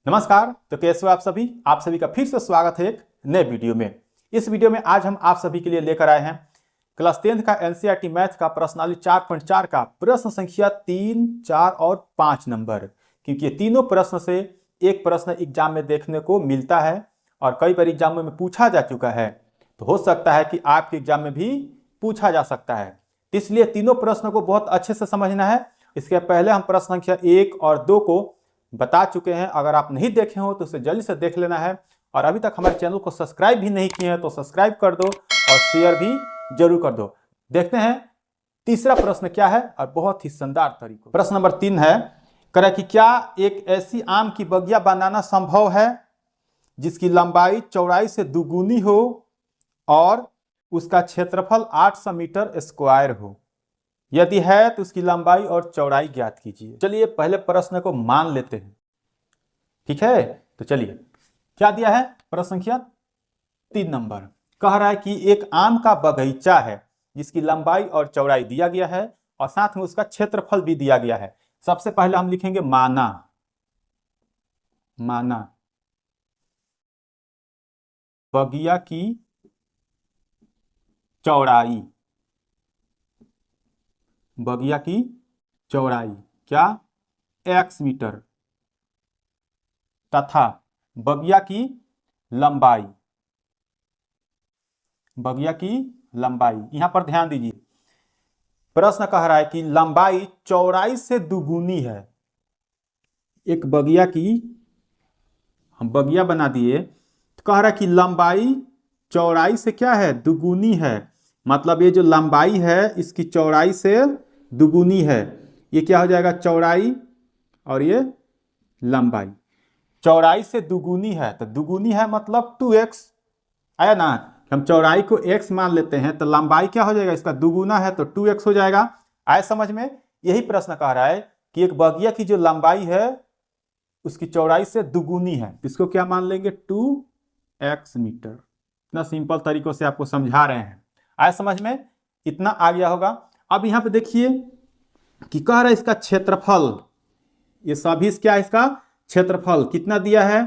नमस्कार। तो कैसे हो आप सभी का फिर से स्वागत है एक नए वीडियो में। इस वीडियो में आज हम आप सभी के लिए लेकर आए हैं क्लास 10 का एनसीईआरटी मैथ का प्रश्नावली 4.4 का प्रश्न संख्या 3, 4 और 5 नंबर, क्योंकि ये तीनों प्रश्न से एक प्रश्न एग्जाम में देखने को मिलता है और कई बार एग्जामों में पूछा जा चुका है, तो हो सकता है कि आपके एग्जाम में भी पूछा जा सकता है। इसलिए तीनों प्रश्नों को बहुत अच्छे से समझना है। इसके पहले हम प्रश्न संख्या 1 और 2 को बता चुके हैं। अगर आप नहीं देखे हो तो उसे जल्दी से देख लेना है, और अभी तक हमारे चैनल को सब्सक्राइब भी नहीं किए हैं तो सब्सक्राइब कर दो और शेयर भी जरूर कर दो। देखते हैं तीसरा प्रश्न क्या है, और बहुत ही शानदार तरीके। प्रश्न नंबर 3 है, करें कि क्या एक ऐसी आम की बगिया बनाना संभव है जिसकी लंबाई चौड़ाई से दुगुनी हो और उसका क्षेत्रफल 800 मीटर स्क्वायर हो? यदि है तो उसकी लंबाई और चौड़ाई ज्ञात कीजिए। चलिए पहले प्रश्न को मान लेते हैं, ठीक है। तो चलिए क्या दिया है, प्रश्न संख्या 3 नंबर कह रहा है कि एक आम का बगीचा है जिसकी लंबाई और चौड़ाई दिया गया है और साथ में उसका क्षेत्रफल भी दिया गया है। सबसे पहले हम लिखेंगे माना बगिया की चौड़ाई, बगिया की चौड़ाई क्या, x मीटर, तथा बगिया की लंबाई, यहां पर ध्यान दीजिए, प्रश्न कह रहा है कि लंबाई चौड़ाई से दुगुनी है। एक बगिया की हम बगिया बना दिए, तो कह रहा है कि लंबाई चौड़ाई से क्या है, दुगुनी है। मतलब ये जो लंबाई है इसकी चौड़ाई से दुगुनी है। ये क्या हो जाएगा, चौड़ाई और ये लंबाई। चौड़ाई से दुगुनी है तो दुगुनी है मतलब 2x आया ना। हम चौड़ाई को x मान लेते हैं तो लंबाई क्या हो जाएगा, इसका दुगुना है तो 2x हो जाएगा। आए समझ में? यही प्रश्न कह रहा है कि एक बगिया की जो लंबाई है उसकी चौड़ाई से दुगुनी है, तो इसको क्या मान लेंगे, 2x मीटर। इतना सिंपल तरीकों से आपको समझा रहे हैं। आए समझ में? इतना आ गया होगा। अब यहां पे देखिए कि कह रहा है इसका क्षेत्रफल, ये सभी क्या है, इसका क्षेत्रफल कितना दिया है,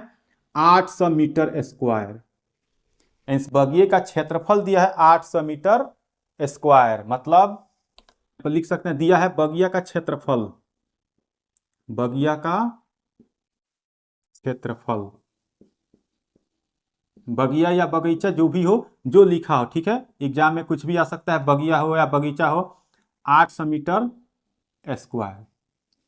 800 मीटर स्क्वायर। इस बगिए का क्षेत्रफल दिया है 800 मीटर स्क्वायर। मतलब तो लिख सकते हैं दिया है बगिया का क्षेत्रफल, बगिया का क्षेत्रफल, बगिया या बगीचा जो भी हो, जो लिखा हो, ठीक है। एग्जाम में कुछ भी आ सकता है, बगिया हो या बगीचा हो। 800 मीटर स्क्वायर,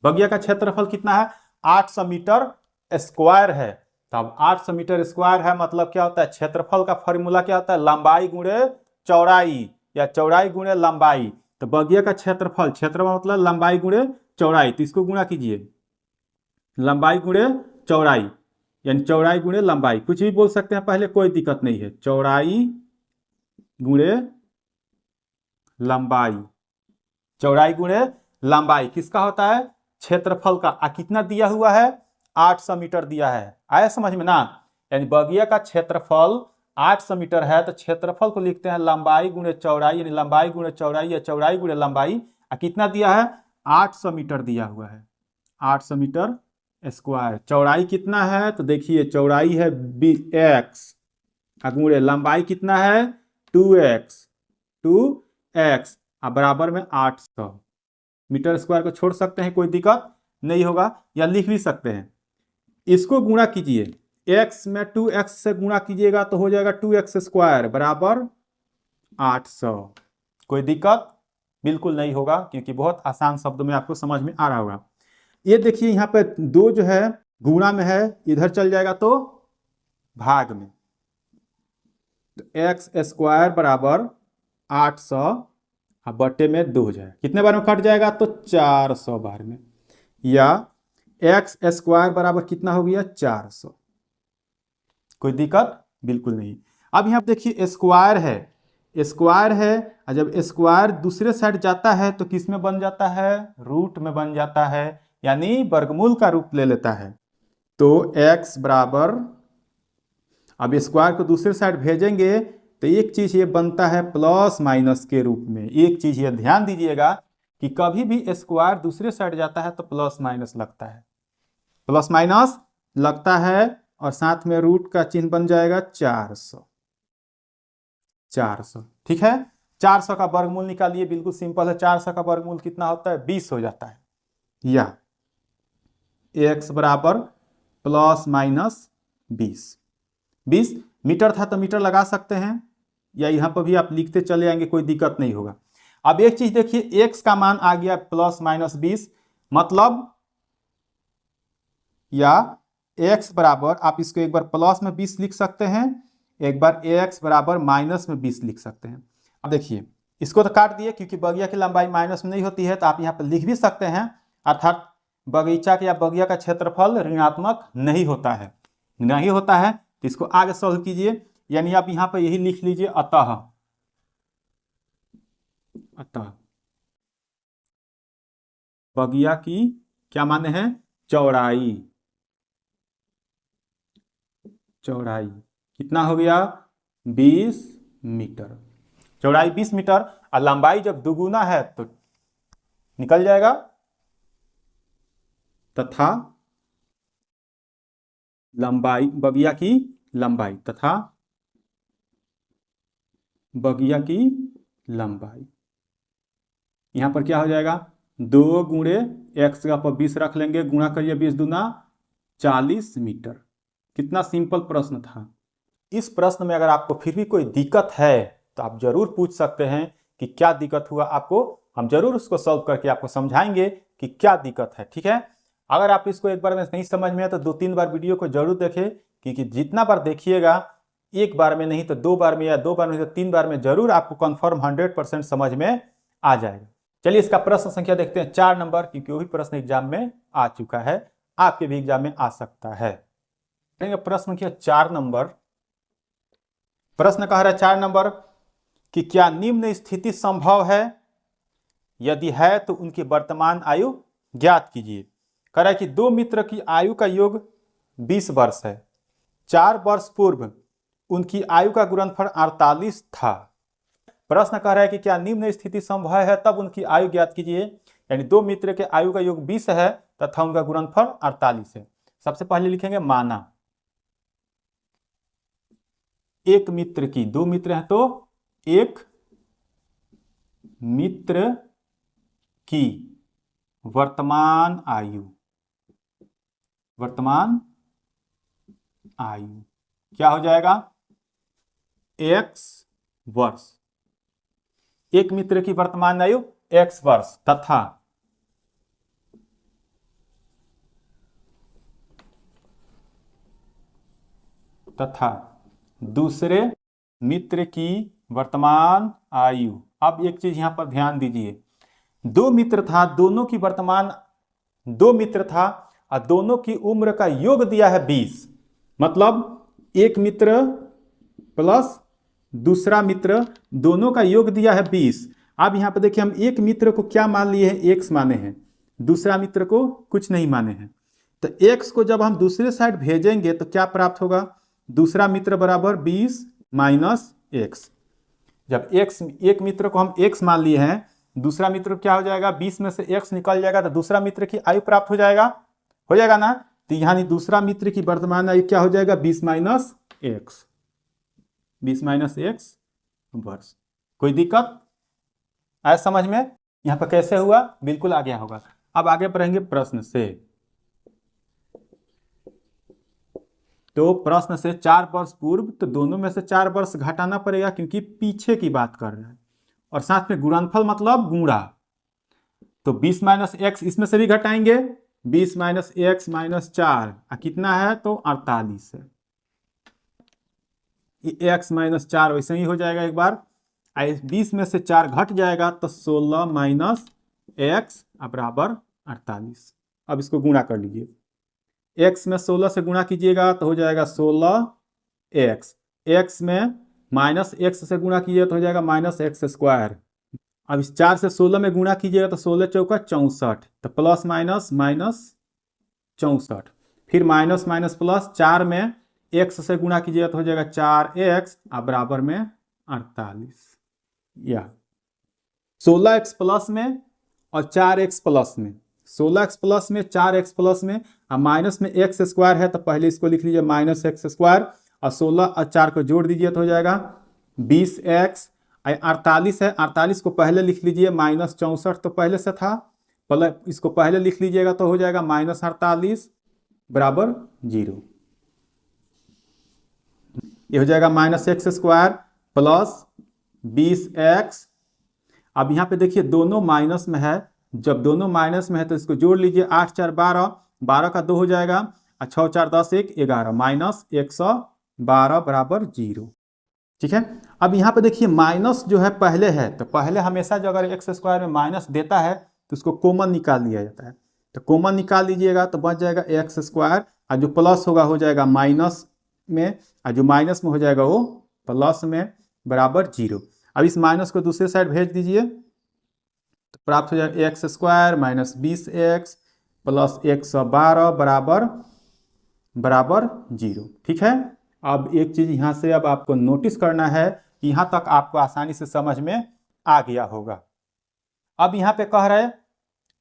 बगिया का क्षेत्रफल कितना है, 800 मीटर स्क्वायर है। तब 800 मीटर स्क्वायर है मतलब क्या होता है, क्षेत्रफल का फॉर्मूला क्या होता है, लंबाई गुणे चौड़ाई या चौड़ाई गुणे लंबाई। तो बगिया का क्षेत्रफल, क्षेत्रफल मतलब लंबाई गुणे चौड़ाई, तो इसको गुणा कीजिए, लंबाई गुणे चौड़ाई यानी चौड़ाई गुणे लंबाई, कुछ भी बोल सकते हैं पहले, कोई दिक्कत नहीं है। चौड़ाई गुणे लंबाई, चौड़ाई गुणे लंबाई किसका होता है, क्षेत्रफल का। कितना दिया हुआ है, 800 मीटर दिया है। आया समझ में ना? यानी बगिया का क्षेत्रफल 800 मीटर है तो क्षेत्रफल को लिखते हैं लंबाई गुणे चौड़ाई, यानी लंबाई गुणे चौड़ाई या चौड़ाई गुणे लंबाई। कितना दिया है, 800 मीटर दिया हुआ है, 800 मीटर स्क्वायर। चौड़ाई कितना है तो देखिए, चौड़ाई है x, गुणे लंबाई कितना है, 2x बराबर में 800 मीटर स्क्वायर को छोड़ सकते हैं, कोई दिक्कत नहीं होगा, या लिख भी सकते हैं। इसको गुणा कीजिए, x में 2x से गुणा कीजिएगा तो हो जाएगा 2x स्क्वायर बराबर 800। कोई दिक्कत बिल्कुल नहीं होगा, क्योंकि बहुत आसान शब्दों में आपको समझ में आ रहा होगा। ये देखिए यहाँ पे 2 जो है गुणा में है, इधर चल जाएगा तो भाग में, तो x स्क्वायर बराबर 800 बटे में 2 हो जाएगा। कितने बार में कट जाएगा तो 400 बार में, या x स्क्वायर बराबर कितना हो गया, 400। कोई दिक्कत बिल्कुल नहीं। अब यहाँ देखिए स्क्वायर है, और जब स्क्वायर दूसरे साइड जाता है तो किस में बन जाता है, रूट में बन जाता है, यानी वर्गमूल का रूप ले लेता है। तो x बराबर, अब स्क्वायर को दूसरे साइड भेजेंगे तो एक चीज ये बनता है प्लस माइनस के रूप में। एक चीज ये ध्यान दीजिएगा कि कभी भी स्क्वायर दूसरे साइड जाता है तो प्लस माइनस लगता है, प्लस माइनस लगता है और साथ में रूट का चिन्ह बन जाएगा 400। ठीक है, 400 का वर्गमूल निकालिए, बिल्कुल सिंपल है। 400 का वर्गमूल कितना होता है? 20 हो जाता है। या x बराबर प्लस माइनस 20 मीटर था तो मीटर लगा सकते हैं, या यहाँ पर भी आप लिखते चले आएंगे, कोई दिक्कत नहीं होगा। अब एक चीज देखिए, x का मान आ गया प्लस माइनस 20, मतलब या x बराबर, आप इसको एक बार प्लस में 20 लिख सकते हैं, एक बार x बराबर माइनस में 20 लिख सकते हैं। अब देखिए, इसको तो काट दिए क्योंकि बगिया की लंबाई माइनस में नहीं होती है, तो आप यहाँ पर लिख भी सकते हैं, अर्थात बगीचा के या बगिया का क्षेत्रफल ऋणात्मक नहीं होता है, नहीं होता है। तो इसको आगे सॉल्व कीजिए, यानी आप यहाँ पर यही लिख लीजिए, अतः बगिया की क्या माने हैं? चौड़ाई कितना हो गया? 20 मीटर। चौड़ाई 20 मीटर और लंबाई जब दुगुना है तो निकल जाएगा, तथा लंबाई बगिया की लंबाई यहां पर क्या हो जाएगा? 2 गुणे x का पर 20 रख लेंगे, गुणा करिए 20 दूना 40 मीटर। कितना सिंपल प्रश्न था। इस प्रश्न में अगर आपको फिर भी कोई दिक्कत है तो आप जरूर पूछ सकते हैं कि क्या दिक्कत हुआ आपको, हम जरूर उसको सॉल्व करके आपको समझाएंगे कि क्या दिक्कत है। ठीक है, अगर आप इसको एक बार में नहीं समझ में आए तो 2-3 बार वीडियो को जरूर देखें, क्योंकि जितना बार देखिएगा, एक बार में नहीं तो 2 बार में, या 2 बार में तो 3 बार में, जरूर आपको कंफर्म 100% समझ में आ जाएगा। चलिए इसका प्रश्न संख्या देखते हैं 4 नंबर, क्योंकि वही प्रश्न एग्जाम में आ चुका है, आपके भी एग्जाम में आ सकता है। प्रश्न संख्या 4 नंबर, प्रश्न कह रहा है 4 नंबर कि क्या निम्न स्थिति संभव है? यदि है तो उनकी वर्तमान आयु ज्ञात कीजिए। कह रहा है कि 2 मित्र की आयु का योग 20 वर्ष है। 4 वर्ष पूर्व उनकी आयु का गुणनफल 48 था। प्रश्न कह रहा है कि क्या निम्न स्थिति संभव है, तब उनकी आयु ज्ञात कीजिए। यानी 2 मित्र के आयु का योग 20 है तथा उनका गुणनफल 48 है। सबसे पहले लिखेंगे माना एक मित्र की, 2 मित्र हैं तो एक मित्र की वर्तमान आयु क्या हो जाएगा? x वर्ष। एक मित्र की वर्तमान आयु x वर्ष तथा दूसरे मित्र की वर्तमान आयु। अब एक चीज यहां पर ध्यान दीजिए, 2 मित्र था, दोनों की वर्तमान 2 मित्र था और दोनों की उम्र का योग दिया है 20, मतलब एक मित्र प्लस दूसरा मित्र, दोनों का योग दिया है 20। अब यहां पर देखिए, हम एक मित्र को क्या मान लिए हैं? x माने हैं, दूसरा मित्र को कुछ नहीं माने हैं। तो x को जब हम दूसरे साइड भेजेंगे तो क्या प्राप्त होगा? दूसरा मित्र बराबर 20 माइनस x। जब x, एक मित्र को हम x मान लिए हैं, दूसरा मित्र क्या हो जाएगा? 20 में से x निकल जाएगा तो दूसरा मित्र की आयु प्राप्त हो जाएगा ना। तो यानी दूसरा मित्र की वर्तमान आयु क्या हो जाएगा? 20 माइनस x वर्ष। कोई दिक्कत आया समझ में? यहां पर कैसे हुआ? बिल्कुल आ गया होगा। अब आगे बढ़ेंगे प्रश्न से। तो प्रश्न से 4 वर्ष पूर्व, तो दोनों में से 4 वर्ष घटाना पड़ेगा क्योंकि पीछे की बात कर रहे हैं, और साथ में गुणनफल मतलब गुणा। तो 20 माइनस x इसमें से भी घटाएंगे, 20 माइनस x माइनस 4 कितना है? तो 48 है। x माइनस 4 वैसे ही हो जाएगा एक बार, 20 में से 4 घट जाएगा तो 16 माइनस x बराबर 48। अब इसको गुणा कर लीजिए, x में 16 से गुणा कीजिएगा तो हो जाएगा 16x, x में माइनस x से गुणा कीजिएगा तो हो जाएगा माइनस x स्क्वायर। अब इस 4 से 16 में गुणा कीजिएगा तो 16 चौका 64, तो प्लस माइनस माइनस 64, फिर माइनस माइनस प्लस, 4 में x से गुणा कीजिएगा तो हो जाएगा 4x बराबर में 48। या 16x प्लस में और 4x प्लस में, 16x प्लस में 4x प्लस में और माइनस में एक्स स्क्वायर है तो पहले इसको लिख लीजिए माइनस एक्स स्क्वायर और 16 और 4 को जोड़ दीजिए तो हो जाएगा 20x। 48 है, 48 को पहले लिख लीजिए माइनस 64 तो पहले से था, प्लस इसको पहले लिख लीजिएगा तो हो जाएगा माइनस 48 बराबर 0। ये हो जाएगा minus x square plus 20x। अब यहाँ पे देखिए दोनों माइनस में है, जब दोनों माइनस में है तो इसको जोड़ लीजिए 8 4 12, 12 का 2 हो जाएगा और 6 4 10 1 11 माइनस 112 बराबर 0। ठीक है, अब यहाँ पे देखिए माइनस जो है पहले है तो पहले हमेशा जो अगर एक्स स्क्वायर में माइनस देता है तो उसको कॉमन निकाल लिया जाता है, तो कॉमन निकाल लीजिएगा तो बच जाएगा एक्स स्क्वायर और जो प्लस होगा हो जाएगा माइनस में और जो माइनस में हो जाएगा वो प्लस में बराबर 0। अब इस माइनस को दूसरे साइड भेज दीजिए तो प्राप्त हो जाएगा x square minus 20x plus 112 बराबर 0। ठीक है, अब एक चीज यहाँ से अब आपको नोटिस करना है कि यहाँ तक आपको आसानी से समझ में आ गया होगा। अब यहाँ पे कह रहे हैं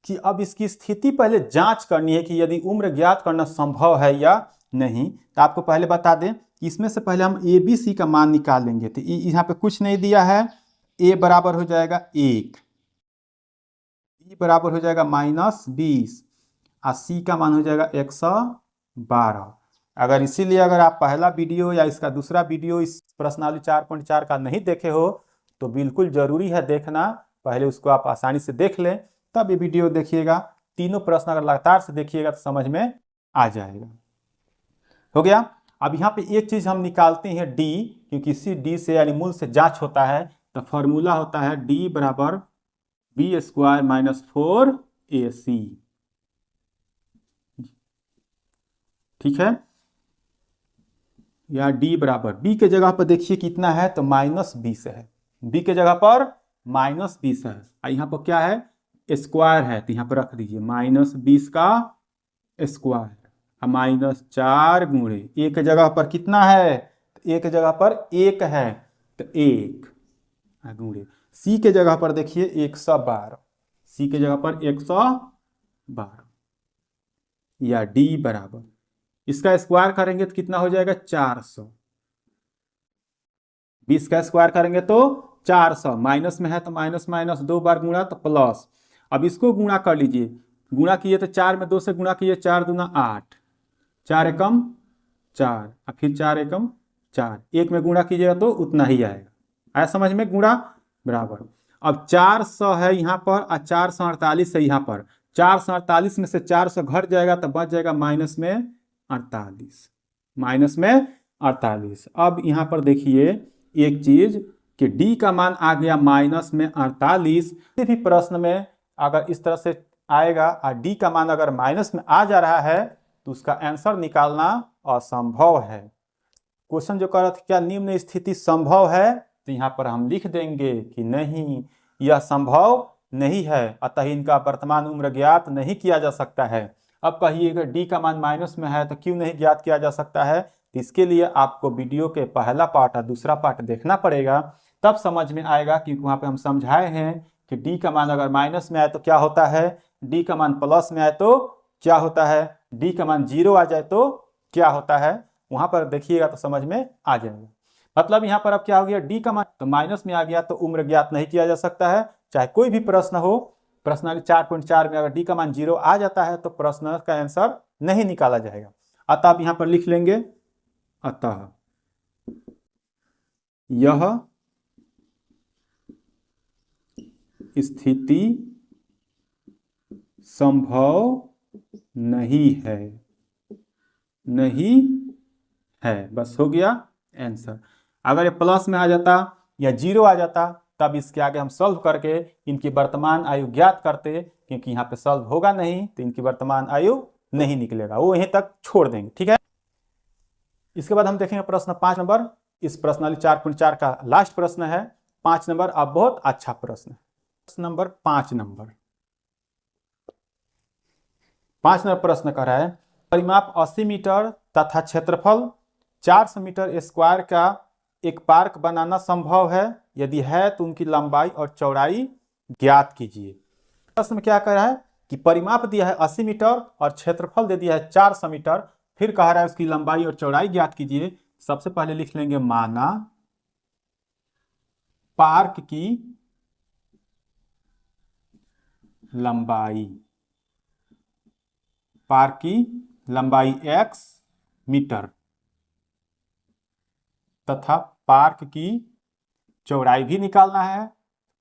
कि अब इसकी स्थिति पहले जांच करनी है कि यदि उम्र ज्ञात करना संभव है या नहीं। तो आपको पहले बता दें कि इसमें से पहले हम ए बी सी का मान निकाल लेंगे। तो यहाँ पे कुछ नहीं दिया है, ए बराबर हो जाएगा 1, बी बराबर हो जाएगा -20 और सी का मान हो जाएगा 112। अगर इसीलिए अगर आप पहला वीडियो या इसका दूसरा वीडियो इस प्रश्नावली 4.4 का नहीं देखे हो तो बिल्कुल जरूरी है देखना, पहले उसको आप आसानी से देख लें तब ये वीडियो देखिएगा। तीनों प्रश्न अगर लगातार से देखिएगा तो समझ में आ जाएगा। हो गया। अब यहाँ पे एक चीज हम निकालते हैं डी, क्योंकि इसी डी से यानी मूल से जांच होता है तो फॉर्मूला होता है डी बराबर बी स्क्वायर माइनस 4ac। ठीक है, या डी बराबर बी के जगह पर देखिए कितना है तो -20 है, बी के जगह पर -20 है और यहाँ पर क्या है स्क्वायर है तो यहाँ पर रख दीजिए -20 का स्क्वायर -4 गुणे ए के जगह पर कितना है तो ए के जगह पर 1 है तो 1 गुणे सी के जगह पर देखिए 112, सी के जगह पर 112 या डी बराबर इसका स्क्वायर करेंगे तो कितना हो जाएगा 400, 20 का स्क्वायर करेंगे तो 400, माइनस में है तो माइनस माइनस 2 बार गुणा तो प्लस। अब इसको गुणा कर लीजिए, गुणा किए तो 4 में 2 से गुणा किए 4 दूना 8, 4 एकम 4 और फिर 4 एकम 4, 1 में गुणा कीजिएगा तो उतना ही आएगा। आया समझ में, गुणा बराबर। अब 400 है यहाँ पर और 448 है यहाँ पर, 448 में से 400 घट जाएगा तो बच जाएगा माइनस में 48, माइनस में 48। अब यहाँ पर देखिए एक चीज कि डी का मान आ गया माइनस में 48। किसी भी प्रश्न में अगर इस तरह से आएगा और डी का मान अगर माइनस में आ जा रहा है तो उसका आंसर निकालना असंभव है। क्वेश्चन जो कर रहा था क्या निम्न स्थिति संभव है, तो यहाँ पर हम लिख देंगे कि नहीं, यह संभव नहीं है, अतः इनका वर्तमान उम्र ज्ञात नहीं किया जा सकता है। अब कहिएगा डी का मान माइनस में है तो क्यों नहीं ज्ञात किया जा सकता है, तो इसके लिए आपको वीडियो के पहला पार्ट और दूसरा पार्ट देखना पड़ेगा, तब समझ में आएगा। क्योंकि वहाँ पे हम समझाए हैं कि डी का मान अगर माइनस में आए तो क्या होता है, डी का मान प्लस में आए तो क्या होता है, डी का मान 0 आ जाए तो क्या होता है, वहां पर देखिएगा तो समझ में आ जाएगा। मतलब यहाँ पर अब क्या हो गया, डी का मान तो माइनस में आ गया तो उम्र ज्ञात नहीं किया जा सकता है। चाहे कोई भी प्रश्न हो, प्रश्नावली 4.4 में अगर डी का मान 0 आ जाता है तो प्रश्न का आंसर नहीं निकाला जाएगा। अतः आप यहाँ पर लिख लेंगे, अतः यह स्थिति संभव नहीं है, नहीं है, बस हो गया आंसर। अगर ये प्लस में आ जाता या 0 आ जाता तब इसके आगे हम सॉल्व करके इनकी वर्तमान आयु ज्ञात करते, क्योंकि यहाँ पे सॉल्व होगा नहीं तो इनकी वर्तमान आयु नहीं निकलेगा, वो यहीं तक छोड़ देंगे। ठीक है, इसके बाद हम देखेंगे प्रश्न 5 नंबर। इस प्रश्नावली 4.4 का लास्ट प्रश्न है 5 नंबर। अब बहुत अच्छा प्रश्न है, प्रश्न नंबर 5 नंबर। 5 नंबर प्रश्न कर रहा है परिमाप 80 मीटर तथा क्षेत्रफल 400 मीटर स्क्वायर का एक पार्क बनाना संभव है, यदि है तो उनकी लंबाई और चौड़ाई ज्ञात कीजिए। प्रश्न में क्या कह रहा है कि परिमाप दिया है 80 मीटर और क्षेत्रफल दे दिया है 400 मीटर, फिर कह रहा है उसकी लंबाई और चौड़ाई ज्ञात कीजिए। सबसे पहले लिख लेंगे माना पार्क की लंबाई, पार्क की लंबाई x मीटर तथा पार्क की चौड़ाई भी निकालना है।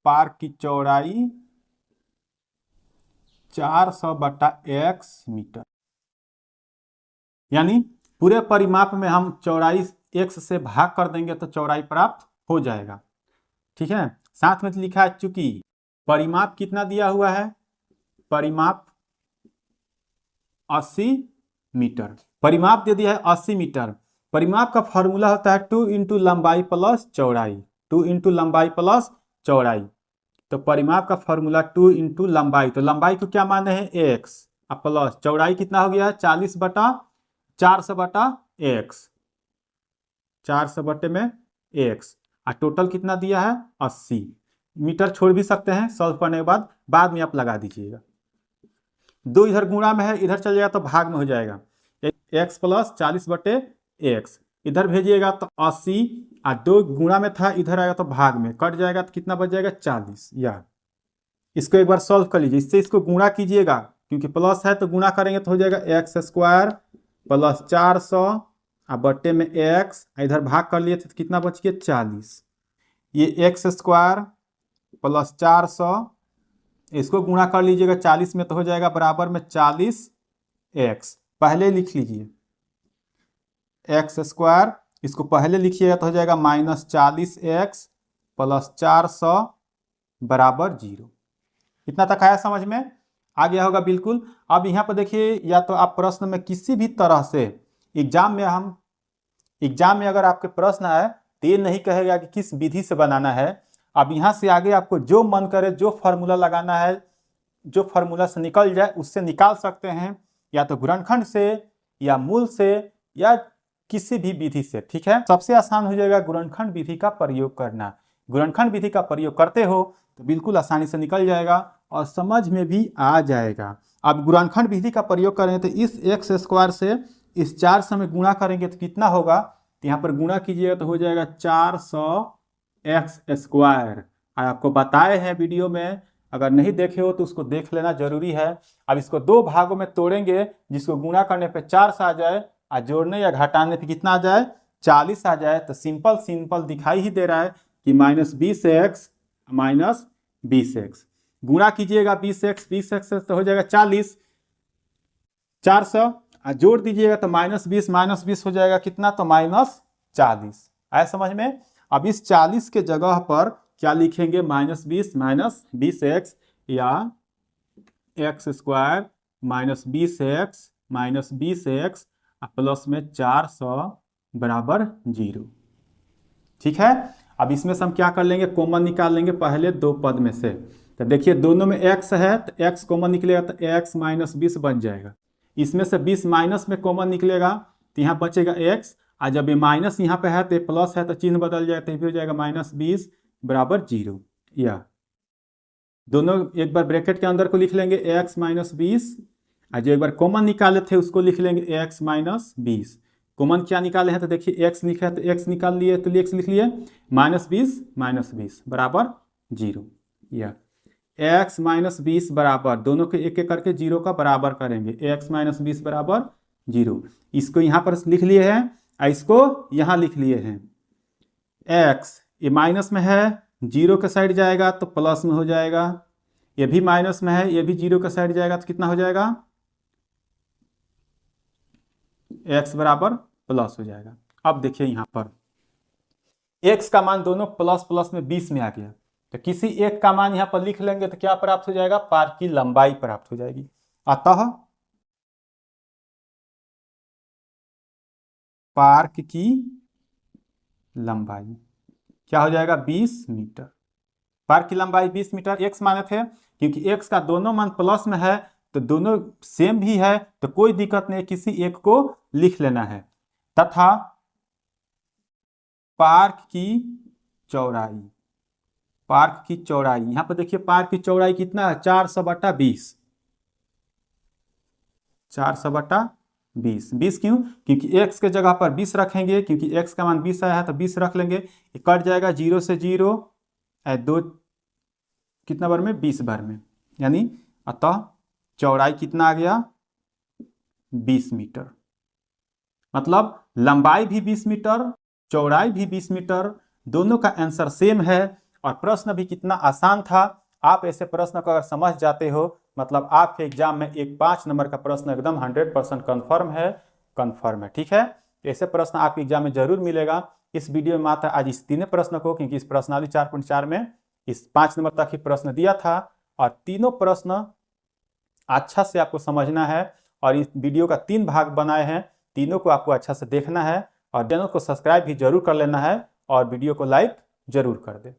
पार्क की चौड़ाई 400/x मीटर, यानी पूरे परिमाप में हम चौड़ाई x से भाग कर देंगे तो चौड़ाई प्राप्त हो जाएगा। ठीक है, साथ में लिखा है चूंकि परिमाप कितना दिया हुआ है, परिमाप 80 मीटर, परिमाप दे दिया है 80 मीटर। परिमाप का फॉर्मूला होता है 2 इंटू लंबाई प्लस चौड़ाई, 2 इंटू लंबाई प्लस चौड़ाई। तो परिमाप का फॉर्मूला 2 इंटू लंबाई, तो लंबाई को क्या माने हैं x, अब प्लस चौड़ाई कितना हो गया है 40/400/x, 400 में x, और टोटल कितना दिया है 80। मीटर छोड़ भी सकते हैं सॉल्व करने के बाद में आप लगा दीजिएगा। 2 इधर गुणा में है, इधर चल जाएगा तो भाग में हो जाएगा, x प्लस 40/x, इधर भेजिएगा तो 80, और 2 गुणा में था इधर आएगा तो भाग में कट जाएगा तो कितना बच जाएगा 40। या इसको एक बार सॉल्व कर लीजिए, इससे इसको गुणा कीजिएगा क्योंकि प्लस है तो गुणा करेंगे तो हो जाएगा x² प्लस 400 और बट्टे में x, इधर भाग कर लिए थे तो कितना बच गया 40। ये x² प्लस 400, इसको गुणा कर लीजिएगा 40 में तो हो जाएगा बराबर में 40x, पहले लिख लीजिए x², इसको पहले लिखिएगा तो हो जाएगा -40x प्लस 400 बराबर 0। इतना तक आया समझ में, आ गया होगा बिल्कुल। अब यहाँ पर देखिए, या तो आप प्रश्न में किसी भी तरह से एग्जाम में अगर आपके प्रश्न आए तो ये नहीं कहेगा कि किस विधि से बनाना है। अब यहाँ से आगे आपको जो मन करे, जो फॉर्मूला लगाना है, जो फॉर्मूला से निकल जाए उससे निकाल सकते हैं, या तो गुणनखंड से या मूल से या किसी भी विधि से। ठीक है, सबसे आसान हो जाएगा गुणनखंड विधि का प्रयोग करना। गुणनखंड विधि का प्रयोग करते हो तो बिल्कुल आसानी से निकल जाएगा और समझ में भी आ जाएगा। अब गुणनखंड विधि का प्रयोग करें तो इस x² से इस 400 में गुणा करेंगे तो कितना होगा, तो यहाँ पर गुणा कीजिएगा तो हो जाएगा 400x²। आपको बताए हैं वीडियो में, अगर नहीं देखे हो तो उसको देख लेना जरूरी है। अब इसको 2 भागों में तोड़ेंगे, जिसको गुणा करने पे 400 आ जाए और जोड़ने या घटाने पे कितना आ जाए 40 आ जाए, तो सिंपल दिखाई ही दे रहा है कि -20x -20x। गुणा कीजिएगा 20x से तो हो जाएगा 40, 400 और जोड़ दीजिएगा तो -20 हो जाएगा कितना, तो -40। आया समझ में। अब इस 40 के जगह पर क्या लिखेंगे, -20 -20x या x² -20x -20x प्लस में 400 बराबर 0। ठीक है, अब इसमें से हम क्या कर लेंगे, कॉमन निकाल लेंगे पहले 2 पद में से। तो देखिए दोनों में x है तो x कॉमन निकलेगा तो x -20 बन जाएगा। इसमें से 20 माइनस में कॉमन निकलेगा तो यहाँ बचेगा x, और जब ये माइनस यहाँ पे है तो प्लस है तो चिन्ह बदल जाए तो भी हो जाएगा -20 बराबर 0। या दोनों एक बार ब्रैकेट के अंदर को लिख लेंगे x -20, और जो एक बार कॉमन निकाले थे उसको लिख लेंगे x -20। कॉमन क्या निकाले हैं तो देखिए x लिखा है तो x निकाल लिए तो x लिख लिए -20 बराबर 0। या x -20 बराबर, दोनों के एक एक करके 0 का बराबर करेंगे, x -20 बराबर 0। इसको यहाँ पर लिख लिए हैं और इसको यहाँ लिख लिए हैं। x ये माइनस में है, 0 के साइड जाएगा तो प्लस में हो जाएगा, ये भी माइनस में है, ये भी 0 के साइड जाएगा तो कितना हो जाएगा, x बराबर प्लस हो जाएगा। अब देखिए यहाँ पर x का मान दोनों प्लस में 20 में आ गया, तो किसी एक का मान यहाँ पर लिख लेंगे तो क्या प्राप्त हो जाएगा, पार्क की लंबाई प्राप्त हो जाएगी। अतः पार्क की लंबाई क्या हो जाएगा 20 मीटर। पार्क की लंबाई 20 मीटर x माने थे, क्योंकि x का दोनों मान प्लस में है तो दोनों सेम भी है तो कोई दिक्कत नहीं, किसी एक को लिख लेना है। तथा पार्क की चौड़ाई, पार्क की चौड़ाई यहाँ पर देखिए पार्क की चौड़ाई कितना है 400/20, 400/20। 20 क्यों? क्योंकि x के जगह पर 20 रखेंगे, क्योंकि x का मान 20 आया है तो 20 रख लेंगे। ये कट जाएगा 0 से 0 2 कितना बार में? 20 बार में, यानी अतः चौड़ाई कितना आ गया? 20 मीटर। मतलब लंबाई भी 20 मीटर, चौड़ाई भी 20 मीटर, दोनों का आंसर सेम है। और प्रश्न भी कितना आसान था। आप ऐसे प्रश्न को अगर समझ जाते हो, मतलब आपके एग्जाम में एक 5 नंबर का प्रश्न एकदम 100% कन्फर्म है। ठीक है, ऐसे प्रश्न आपके एग्जाम में जरूर मिलेगा। इस वीडियो में मात्र आज इस 3 प्रश्न को, क्योंकि इस प्रश्नावली 4.4 में इस 5 नंबर तक ही प्रश्न दिया था और तीनों प्रश्न अच्छा से आपको समझना है। और इस वीडियो का 3 भाग बनाए हैं, तीनों को आपको अच्छा से देखना है और चैनल को सब्सक्राइब भी जरूर कर लेना है और वीडियो को लाइक जरूर कर दे।